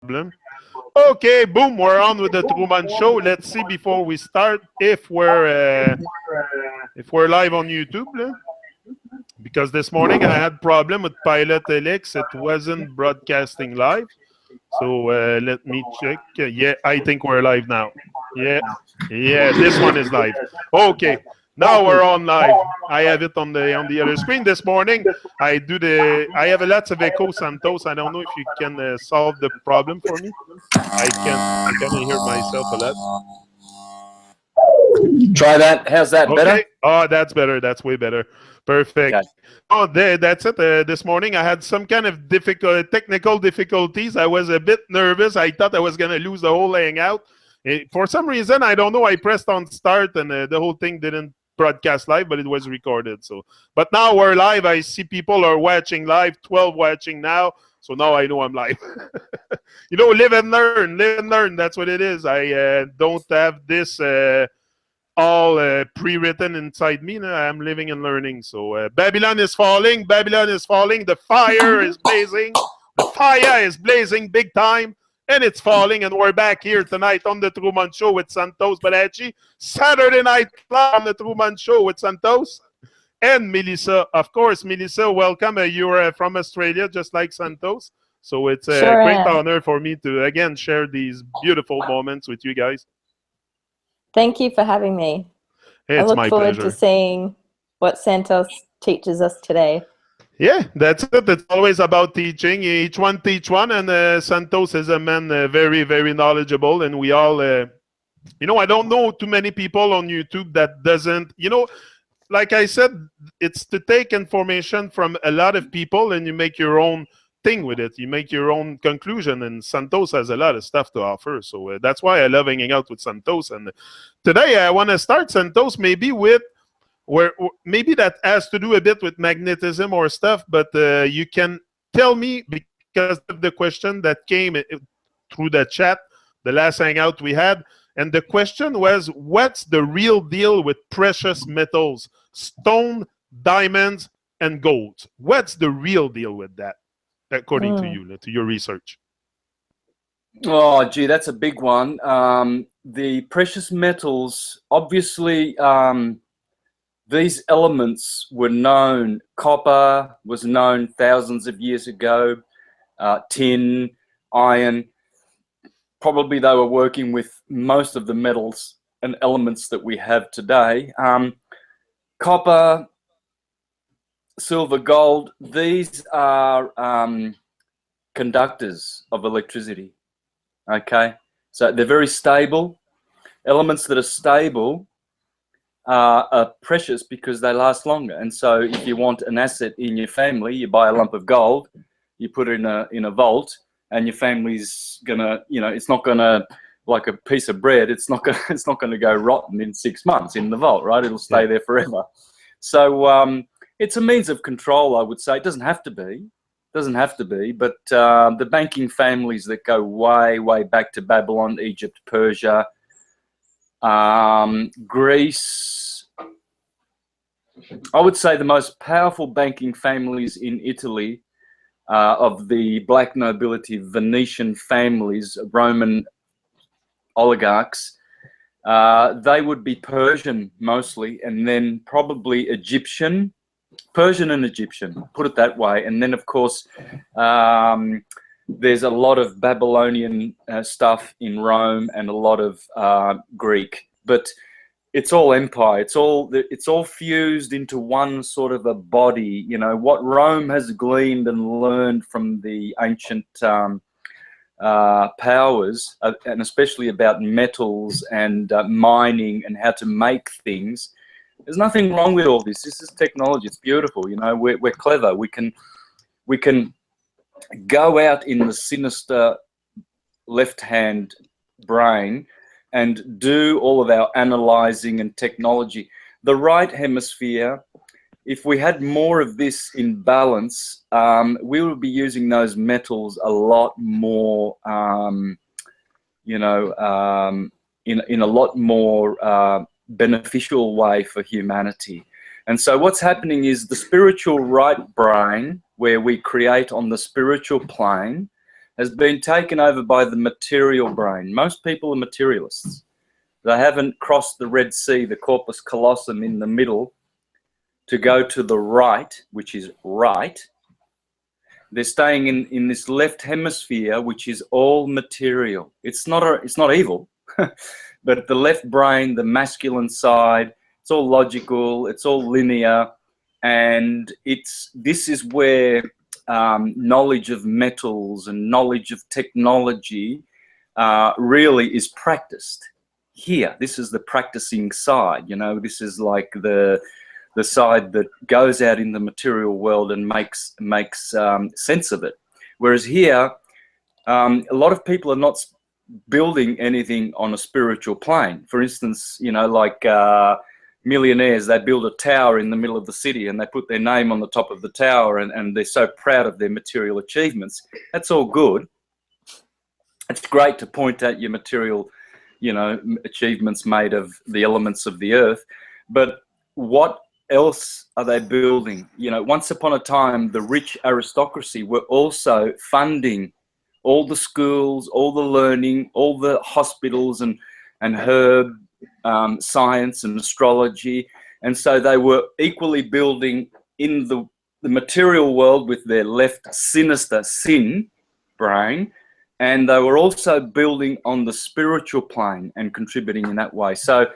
problem. Okay, boom, we're on with the Tru Mon Show. Let's see before we start if we're live on YouTube. Because this morning I had problem with Pilot Helix. It wasn't broadcasting live. So let me check. Yeah, I think we're live now. Yeah, yeah, this one is live. Okay, now we're on live. I have it on the other screen. This morning I have a lots of echo, Santos. I don't know if you can solve the problem for me. I kind of hear myself a lot. Try that. How's that? Okay. Better? Oh, that's better. That's way better. Perfect. Okay. Oh, that's it. This morning I had some kind of technical difficulties. I was a bit nervous. I thought I was going to lose the whole hangout. For some reason, I don't know, I pressed on start and the whole thing didn't broadcast live, but it was recorded. So, but now we're live. I see people are watching live, 12 watching now. So now I know I'm live. You know, live and learn. Live and learn. That's what it is. I don't have this all pre-written inside me. I'm living and learning. So Babylon is falling. Babylon is falling. The fire is blazing. The fire is blazing big time. And it's falling. And we're back here tonight on the Tru Mon Show with Santos Balachi. Saturday night live on the Tru Mon Show with Santos and Melissa. Of course, Melissa, welcome. You're from Australia, just like Santos. So it's a great honor for me to, again, share these beautiful moments with you guys. Thank you for having me. It's I look my forward pleasure to seeing what Santos teaches us today. Yeah, that's it. It's always about teaching. Each one teach one, and Santos is a man very, very knowledgeable, and we all, you know, I don't know too many people on YouTube that doesn't, you know, like I said, it's to take information from a lot of people and you make your own thing with it. You make your own conclusion, and Santos has a lot of stuff to offer. So that's why I love hanging out with Santos. And today I want to start, Santos, maybe with where maybe that has to do a bit with magnetism or stuff, but you can tell me, because of the question that came through the chat, the last hangout we had, and the question was, what's the real deal with precious metals, stone, diamonds, and gold? What's the real deal with that, according to you, to your research? Oh, gee, that's a big one. The precious metals, obviously, these elements were known. Copper was known thousands of years ago. Tin, iron. Probably they were working with most of the metals and elements that we have today. Copper, silver, gold, these are conductors of electricity. Okay, so they're very stable. Elements that are stable are precious because they last longer. And so if you want an asset in your family, you buy a lump of gold, you put it in a vault, and your family's gonna, you know, it's not gonna, like a piece of bread, it's not gonna go rotten in 6 months in the vault, right? It'll stay there forever. So it's a means of control, I would say. It doesn't have to be. Doesn't have to be, but the banking families that go way, way back to Babylon, Egypt, Persia, Greece, I would say the most powerful banking families in Italy of the black nobility, Venetian families, Roman oligarchs, they would be Persian mostly, and then probably Egyptian, Persian and Egyptian, put it that way. And then, of course, there's a lot of Babylonian stuff in Rome and a lot of Greek, but it's all empire. It's all fused into one sort of a body. You know, what Rome has gleaned and learned from the ancient powers, and especially about metals and mining and how to make things. There's nothing wrong with all this. This is technology. It's beautiful. You know, we're clever. We can go out in the sinister left-hand brain and do all of our analyzing and technology. The right hemisphere, if we had more of this in balance, we would be using those metals a lot more, you know, in a lot more beneficial way for humanity. And so what's happening is the spiritual right brain, where we create on the spiritual plane, has been taken over by the material brain. Most people are materialists. They haven't crossed the Red Sea, the corpus callosum in the middle, to go to the right, which is right. They're staying in this left hemisphere, which is all material. It's not evil, but the left brain, the masculine side, it's all logical, it's all linear, and this is where knowledge of metals and knowledge of technology really is practiced. Here, this is the practicing side. You know, this is like the side that goes out in the material world and makes sense of it. Whereas here, a lot of people are not building anything on a spiritual plane. For instance, you know, like millionaires, they build a tower in the middle of the city and they put their name on the top of the tower, and they're so proud of their material achievements. That's all good. It's great to point at your material, you know, achievements made of the elements of the earth, but what else are they building? You know, once upon a time, the rich aristocracy were also funding all the schools, all the learning, all the hospitals and herb science and astrology, and so they were equally building in the material world with their left sinister sin brain, and they were also building on the spiritual plane and contributing in that way. So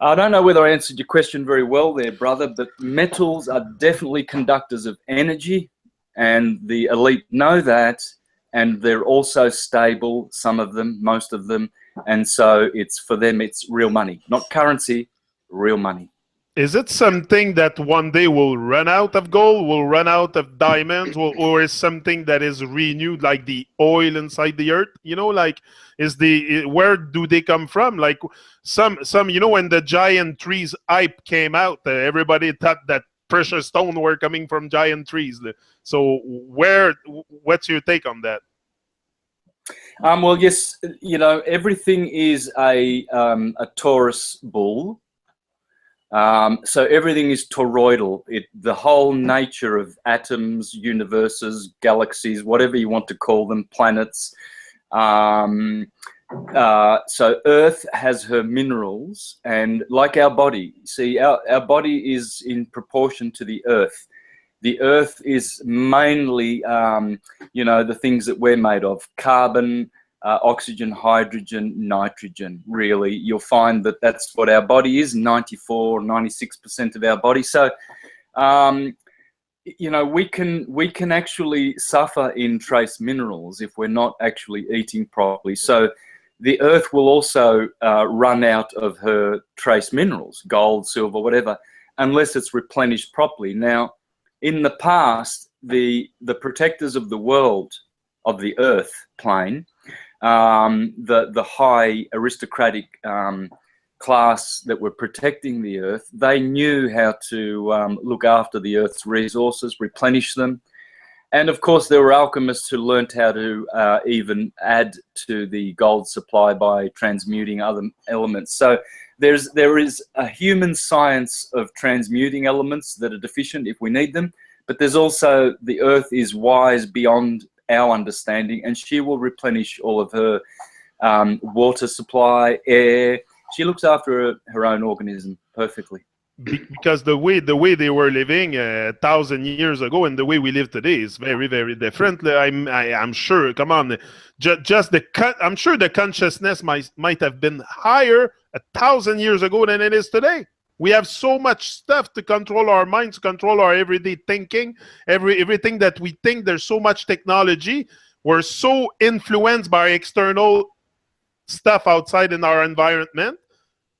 I don't know whether I answered your question very well there, brother, but metals are definitely conductors of energy, and the elite know that, and they're also stable, some of them, most of them, and so it's for them, it's real money, not currency, real money. Is it something that one day will run out of gold, will run out of diamonds, or is something that is renewed, like the oil inside the earth? You know, like, where do they come from? Like some, you know, when the giant trees hype came out, everybody thought that precious stone were coming from giant trees. So what's your take on that? Well, yes, you know, everything is a Taurus bull. So everything is toroidal. The whole nature of atoms, universes, galaxies, whatever you want to call them, planets. So Earth has her minerals, and like our body, see, our body is in proportion to the Earth. The Earth is mainly, you know, the things that we're made of: carbon, oxygen, hydrogen, nitrogen. Really, you'll find that that's what our body is, 94, 96% of our body. So, you know, we can actually suffer in trace minerals if we're not actually eating properly. So the Earth will also run out of her trace minerals, gold, silver, whatever, unless it's replenished properly. Now, in the past, the protectors of the world, of the Earth plane, the high aristocratic class that were protecting the Earth, they knew how to look after the Earth's resources, replenish them. And of course, there were alchemists who learnt how to even add to the gold supply by transmuting other elements. So there is a human science of transmuting elements that are deficient if we need them, but there's also, the Earth is wise beyond our understanding, and she will replenish all of her water supply, air. She looks after her own organism perfectly. Because the way they were living 1,000 years ago and the way we live today is very, very different. I'm sure. Come on, I'm sure the consciousness might have been higher 1,000 years ago than it is today. We have so much stuff to control our minds, control our everyday thinking, everything that we think. There's so much technology. We're so influenced by external stuff outside in our environment,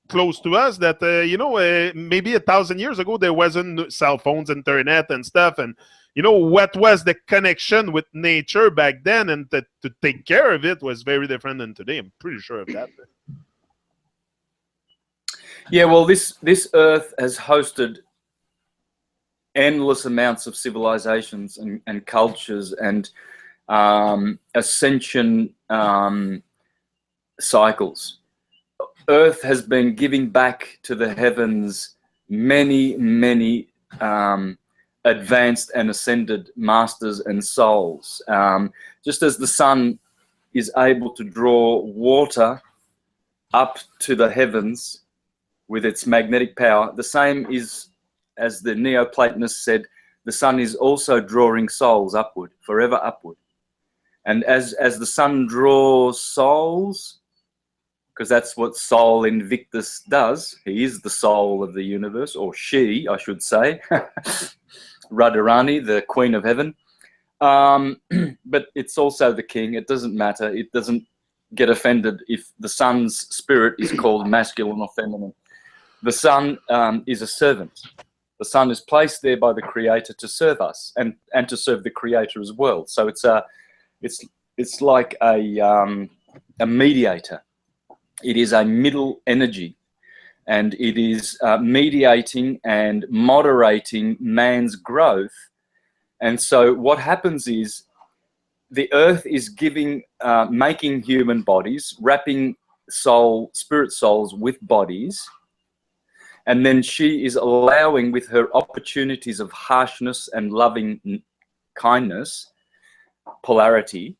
close to us, that you know, maybe 1,000 years ago there wasn't cell phones, internet and stuff, and you know what was the connection with nature back then, and to take care of it was very different than today. I'm pretty sure of that. Yeah, well, this Earth has hosted endless amounts of civilizations and cultures and ascension cycles. Earth has been giving back to the heavens many, many advanced and ascended masters and souls. Just as the sun is able to draw water up to the heavens with its magnetic power, the same is, as the Neoplatonists said, the sun is also drawing souls upward, forever upward. And as the sun draws souls, because that's what Sol Invictus does, he is the soul of the universe, or she, I should say, Radharani, the Queen of Heaven. But it's also the king. It doesn't matter. It doesn't get offended if the sun's spirit is called masculine or feminine. The sun is a servant. The sun is placed there by the creator to serve us and to serve the creator as well. So it's like a mediator. It is a middle energy, and it is mediating and moderating man's growth. And so what happens is the earth is giving, making human bodies, wrapping spirit souls with bodies, and then she is allowing, with her opportunities of harshness and loving kindness, polarity,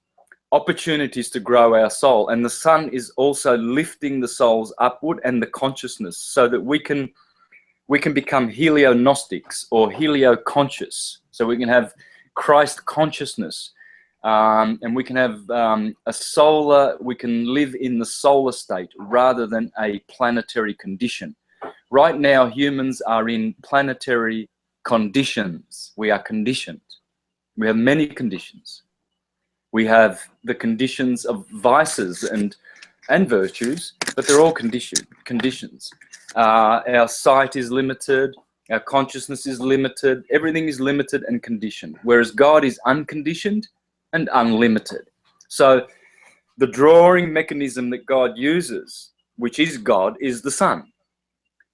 opportunities to grow our soul. And the sun is also lifting the souls upward and the consciousness, so that we can become helio-gnostics or helio-conscious. So we can have Christ consciousness, and we can have we can live in the solar state rather than a planetary condition. Right now, humans are in planetary conditions. We are conditioned. We have many conditions. We have the conditions of vices and virtues, but they're all conditions. Our sight is limited. Our consciousness is limited. Everything is limited and conditioned, whereas God is unconditioned and unlimited. So the drawing mechanism that God uses, which is God, is the sun.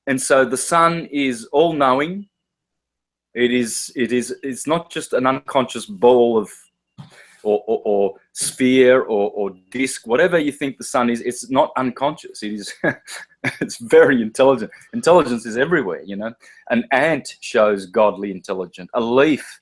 And so the sun is all-knowing. It's not just an unconscious ball of or sphere or disc, whatever you think the sun is. It's not unconscious. It is it's very intelligent. Intelligence is everywhere, you know. An ant shows godly intelligence, a leaf.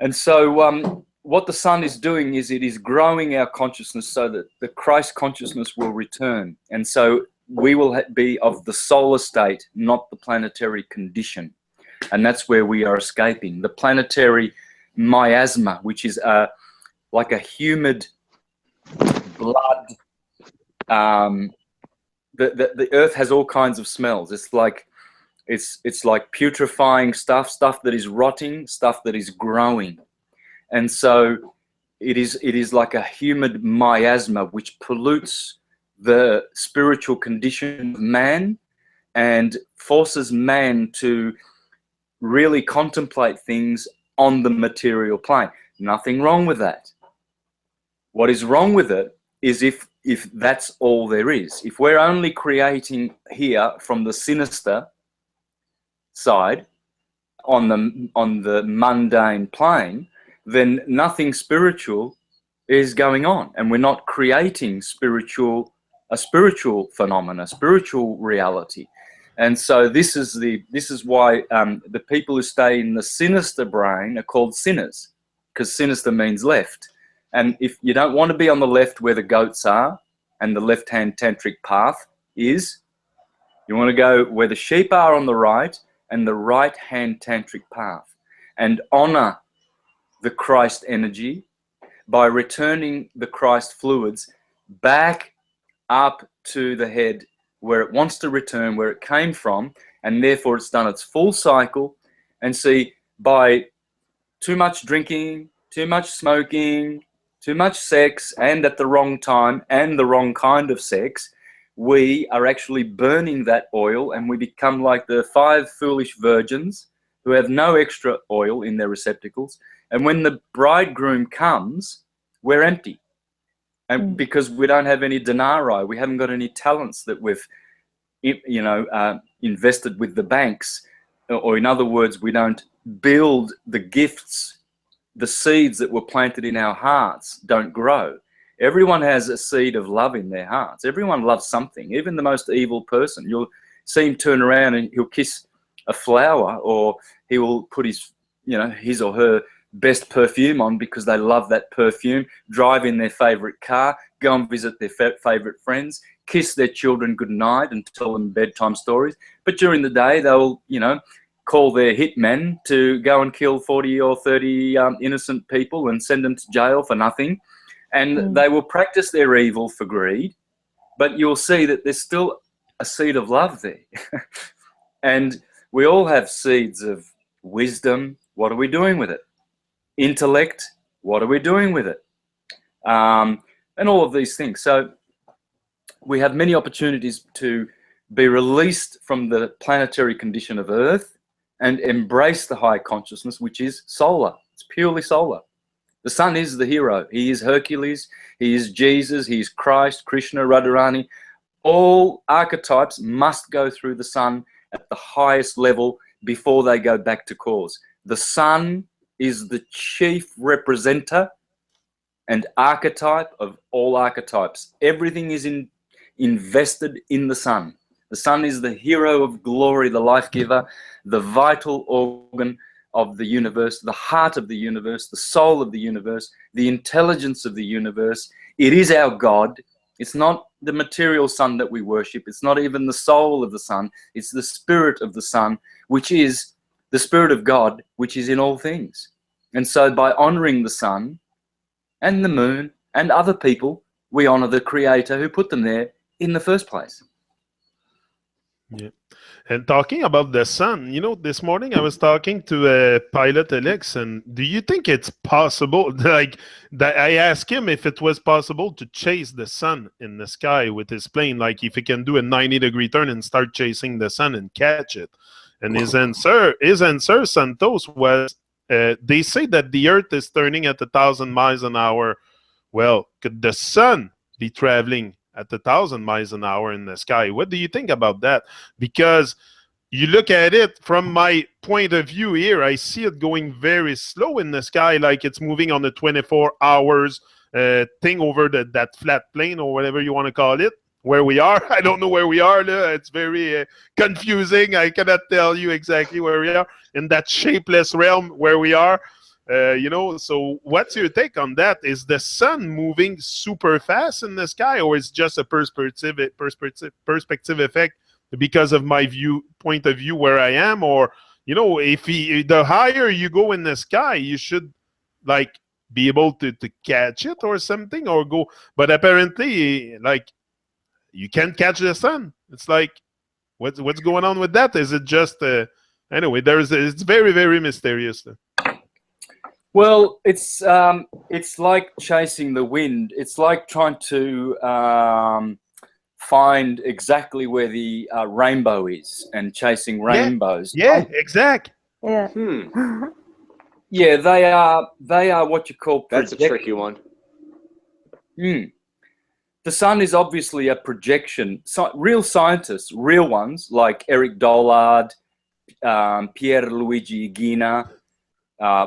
And so what the sun is doing is it is growing our consciousness so that the Christ consciousness will return. And so we will be of the solar state, not the planetary condition. And that's where we are escaping. The planetary miasma, which is like a humid blood. The earth has all kinds of smells. It's like putrefying stuff that is rotting, stuff that is growing. And so it is like a humid miasma which pollutes the spiritual condition of man and forces man to really contemplate things on the material plane. Nothing wrong with that. What is wrong with it is if that's all there is. If we're only creating here from the sinister side, on the mundane plane, then nothing spiritual is going on, and we're not creating a spiritual phenomena, a spiritual reality. And so this is why the people who stay in the sinister brain are called sinners, because sinister means left. And if you don't want to be on the left where the goats are and the left-hand tantric path is, you want to go where the sheep are on the right and the right-hand tantric path, and honor the Christ energy by returning the Christ fluids back up to the head where it wants to return, where it came from, and therefore it's done its full cycle. And see, by too much drinking, too much smoking, too much sex, and at the wrong time, and the wrong kind of sex, we are actually burning that oil, and we become like the 5 foolish virgins who have no extra oil in their receptacles. And when the bridegroom comes, we're empty. And because we don't have any denarii, we haven't got any talents that we've, invested with the banks, or in other words, we don't build the gifts. The seeds that were planted in our hearts don't grow. Everyone has a seed of love in their hearts. Everyone loves something. Even the most evil person, you'll see him turn around and he'll kiss a flower, or he will put his you know, his or her best perfume on because they love that perfume, drive in their favorite car, go and visit their favorite friends, kiss their children goodnight and tell them bedtime stories. But during the day, they'll, you know, call their hitmen to go and kill 40 or 30 innocent people and send them to jail for nothing. And they will practice their evil for greed, but you'll see that there's still a seed of love there. And we all have seeds of wisdom. What are we doing with it? Intellect, what are we doing with it? And all of these things. So we have many opportunities to be released from the planetary condition of Earth and embrace the high consciousness, which is solar. It's purely solar. The sun is the hero. He is Hercules. He is Jesus. He is Christ, Krishna, Radharani. All archetypes must go through the sun at the highest level before they go back to cause. The sun is the chief representative and archetype of all archetypes. Everything is invested in the sun. The sun is the hero of glory, the life giver, the vital organ of the universe, the heart of the universe, the soul of the universe, the intelligence of the universe. It is our God. It's not the material sun that we worship. It's not even the soul of the sun. It's the spirit of the sun, which is the spirit of God, which is in all things. And so by honoring the sun and the moon and other people, we honor the creator who put them there in the first place. Yeah. And talking about the sun, you know, this morning I was talking to Pilot Alex, and do you think it's possible, like, that I asked him if it was possible to chase the sun in the sky with his plane, like if he can do a 90-degree turn and start chasing the sun and catch it. And his answer, Santos, was, they say that the Earth is turning at 1,000 miles an hour. Well, could the sun be traveling at 1,000 miles an hour in the sky? What do you think about that? Because you look at it from my point of view here, I see it going very slow in the sky, like it's moving on the 24 hours thing over that flat plane or whatever you want to call it. Where we are, I don't know where we are. It's very confusing. I cannot tell you exactly where we are in that shapeless realm where we are. You know, so what's your take on that? Is the sun moving super fast in the sky, or is just a perspective effect because of my point of view where I am? Or, you know, if the higher you go in the sky, you should like be able to catch it or something, or go. But apparently, like, you can't catch the sun. It's like, what's going on with that? Is it just anyway? It's very, very mysterious. Well, it's like chasing the wind. It's like trying to find exactly where the rainbow is and chasing rainbows. Yeah, exact. Yeah. Yeah, they are what you call That's a tricky one. The sun is obviously a projection. So, real scientists, real ones like Eric Dollard, Pierluigi Ghina,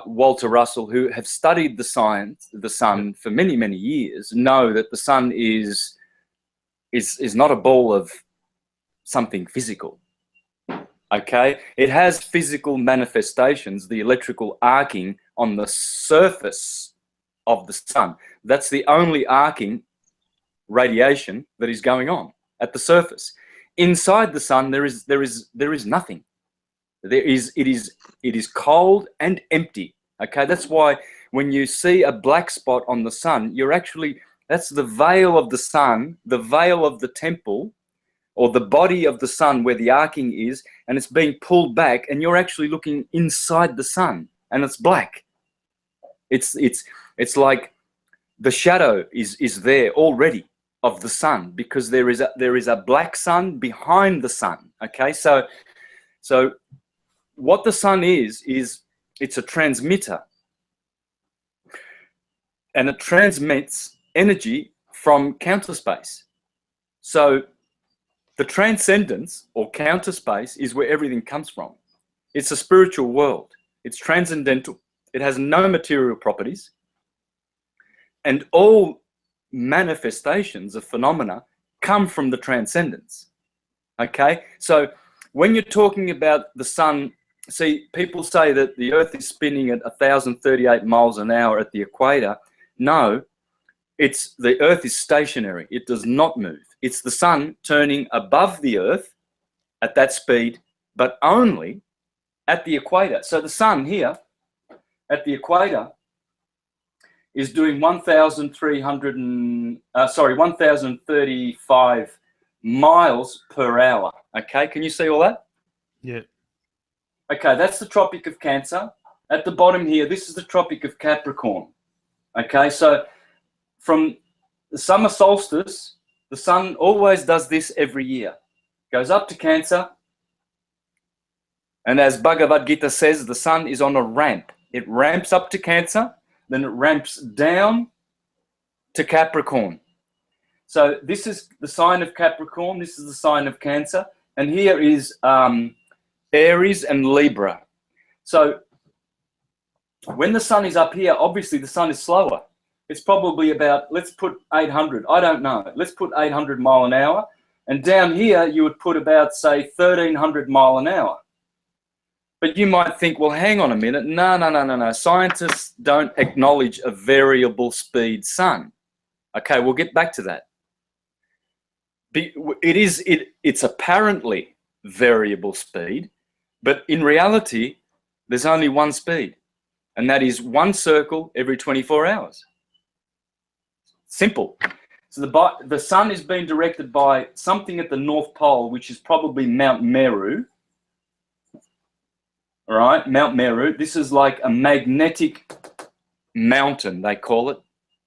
Walter Russell, who have studied the sun for many, many years, know that the sun is not a ball of something physical. Okay, it has physical manifestations, the electrical arcing on the surface of the sun. That's the only arcing radiation that is going on at the surface. Inside the sun, there is nothing. It is cold and empty. Okay, that's why when you see a black spot on the sun, that's the veil of the sun, the veil of the temple, or the body of the sun where the arcing is, and it's being pulled back, and you're actually looking inside the sun, and it's black. It's like the shadow is there already of the sun, because there is a black sun behind the sun. Okay, so what the sun is it's a transmitter, and it transmits energy from counter space. So the transcendence or counter space is where everything comes from. It's a spiritual world. It's transcendental. It has no material properties, and all manifestations of phenomena come from the transcendence. Okay, so when you're talking about the sun see, people say that the Earth is spinning at 1,038 miles an hour at the equator. No, the Earth is stationary. It does not move. It's the sun turning above the Earth at that speed, but only at the equator. So the sun here at the equator is doing 1,035 miles per hour. Okay, can you see all that? Yeah. Okay, that's the Tropic of Cancer. At the bottom here, this is the Tropic of Capricorn. Okay, so from the summer solstice, the sun always does this every year. Goes up to Cancer, and as Bhagavad Gita says, the sun is on a ramp. It ramps up to Cancer, then it ramps down to Capricorn. So this is the sign of Capricorn, this is the sign of Cancer, and here is Aries and Libra. So when the sun is up here, obviously the sun is slower. It's probably about, let's put 800, I don't know, let's put 800 mile an hour, and down here you would put about, say, 1,300 mile an hour. But you might think, well, hang on a minute. No. Scientists don't acknowledge a variable speed sun. Okay, we'll get back to that. It's apparently variable speed, but in reality, there's only one speed, and that is one circle every 24 hours. Simple. So the sun is being directed by something at the North Pole, which is probably Mount Meru. All right, Mount Meru. This is like a magnetic mountain, they call it.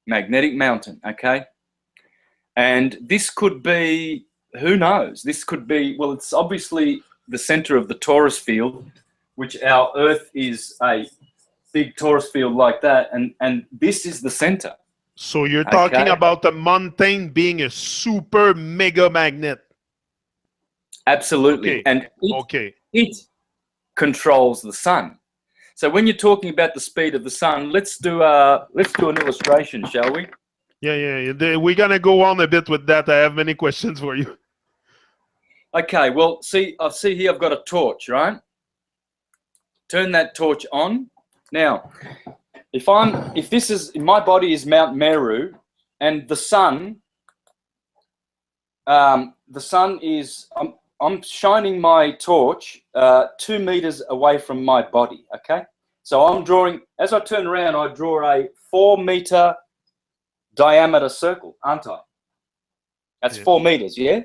Magnetic mountain, okay? And this could be, who knows? This could be, well, it's obviously the center of the Taurus field, which our Earth is a big Taurus field like that, and this is the center. So you're talking about the mountain being a super mega magnet. Absolutely. Okay. And it controls the sun. So when you're talking about the speed of the sun, let's do an illustration, shall we? Yeah. We're gonna go on a bit with that. I have many questions for you. Okay. Well, see, I see here I've got a torch, right? Turn that torch on. Now, if my body is Mount Meru, and the sun is, I'm shining my torch 2 meters away from my body, okay? So I'm drawing, as I turn around, I draw a 4 meter diameter circle, aren't I? That's 4 meters, yeah?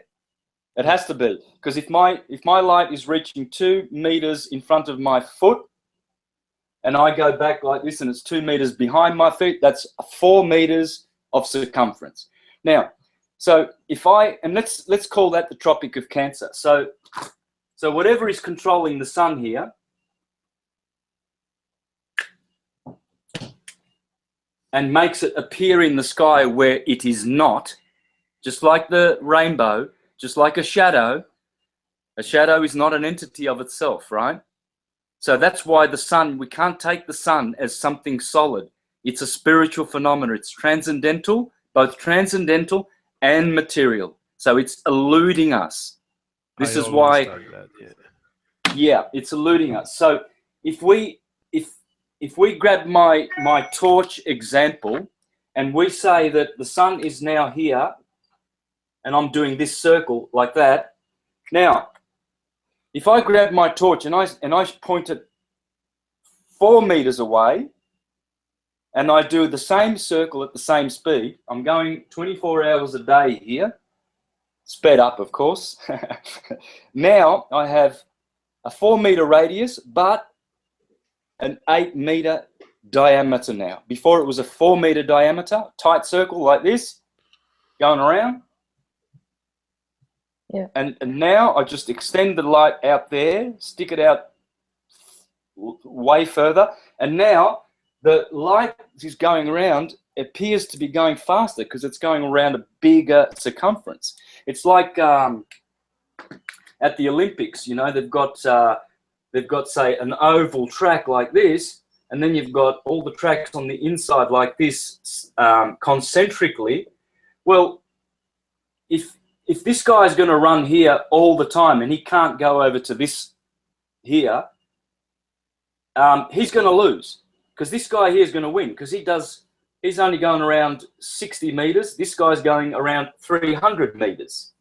It has to be, because if my light is reaching 2 meters in front of my foot, and I go back like this, and it's 2 meters behind my feet, that's 4 meters of circumference. Now, so let's call that the Tropic of Cancer. So whatever is controlling the sun here and makes it appear in the sky where it is not, just like the rainbow, just like a shadow is not an entity of itself, right? So that's why the sun, we can't take the sun as something solid. It's a spiritual phenomenon. It's transcendental, both transcendental and material. So it's eluding us. This is why, yeah, it's eluding us. So if we grab my torch example, and we say that the sun is now here, and I'm doing this circle like that. Now, if I grab my torch and I point it 4 meters away, and I do the same circle at the same speed, I'm going 24 hours a day here, sped up, of course. Now I have a 4 meter radius, but an 8 meter diameter now. Before it was a 4 meter diameter, tight circle like this, going around. Yeah. And now I just extend the light out there, stick it out way further, and now the light is going around, appears to be going faster because it's going around a bigger circumference. It's like at the Olympics, you know, they've got say an oval track like this, and then you've got all the tracks on the inside like this, concentrically. Well, if this guy's going to run here all the time and he can't go over to this here, he's going to lose, because this guy here is going to win, because he's only going around 60 meters. This guy's going around 300 meters,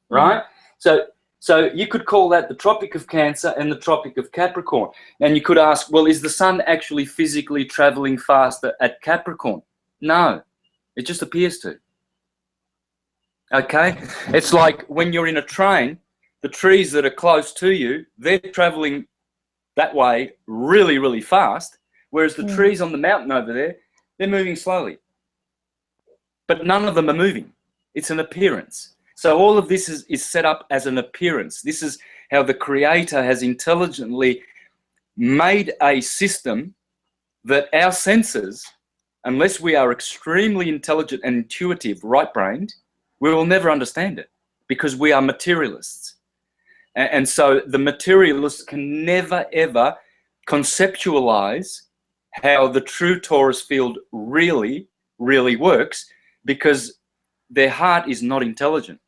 right? So you could call that the Tropic of Cancer and the Tropic of Capricorn. And you could ask, well, is the sun actually physically traveling faster at Capricorn? No, it just appears to. Okay? It's like when you're in a train, the trees that are close to you, they're traveling that way really, really fast, whereas the trees on the mountain over there, they're moving slowly. But none of them are moving. It's an appearance. So all of this is set up as an appearance. This is how the Creator has intelligently made a system that our senses, unless we are extremely intelligent and intuitive, right-brained, we will never understand it, because we are materialists. And so the materialists can never, ever conceptualize how the true Taurus field really, really works, because their heart is not intelligent.